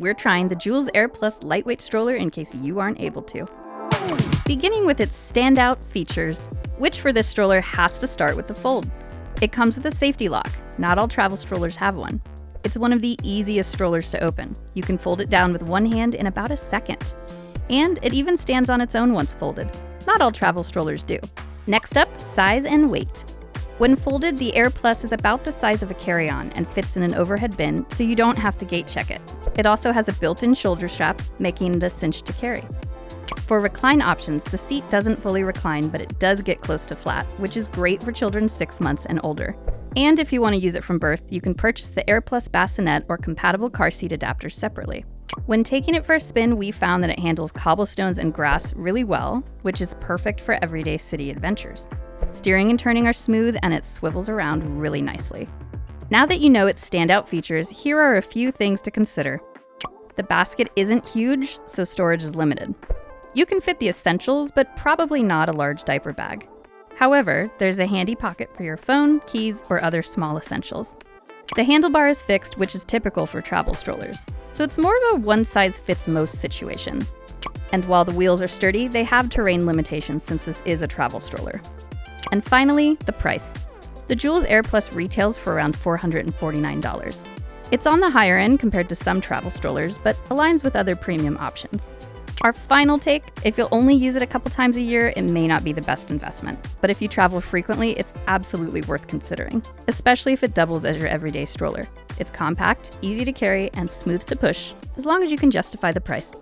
we're trying the Joolz Aer Lightweight Stoller in case you aren't able to. Beginning with its standout features, which for this stroller has to start with the fold. It comes with a safety lock. Not all travel strollers have one. It's one of the easiest strollers to open. You can fold it down with one hand in about a second. And it even stands on its own once folded. Not all travel strollers do. Next up, size and weight. When folded, the Air Plus is about the size of a carry-on and fits in an overhead bin, so you don't have to gate check it. It also has a built-in shoulder strap, making it a cinch to carry. For recline options, the seat doesn't fully recline, but it does get close to flat, which is great for children 6 months and older. And if you want to use it from birth, you can purchase the Air Plus bassinet or compatible car seat adapters separately. When taking it for a spin, we found that it handles cobblestones and grass really well, which is perfect for everyday city adventures. Steering and turning are smooth, and it swivels around really nicely. Now that you know its standout features, here are a few things to consider. The basket isn't huge, so storage is limited. You can fit the essentials, but probably not a large diaper bag. However, there's a handy pocket for your phone, keys, or other small essentials. The handlebar is fixed, which is typical for travel strollers, so it's more of a one-size-fits-most situation. And while the wheels are sturdy, they have terrain limitations since this is a travel stroller. And finally, the price. The Joolz Aer Plus retails for around $449. It's on the higher end compared to some travel strollers, but aligns with other premium options. Our final take, if you'll only use it a couple times a year, it may not be the best investment. But if you travel frequently, it's absolutely worth considering, especially if it doubles as your everyday stroller. It's compact, easy to carry, and smooth to push, as long as you can justify the price.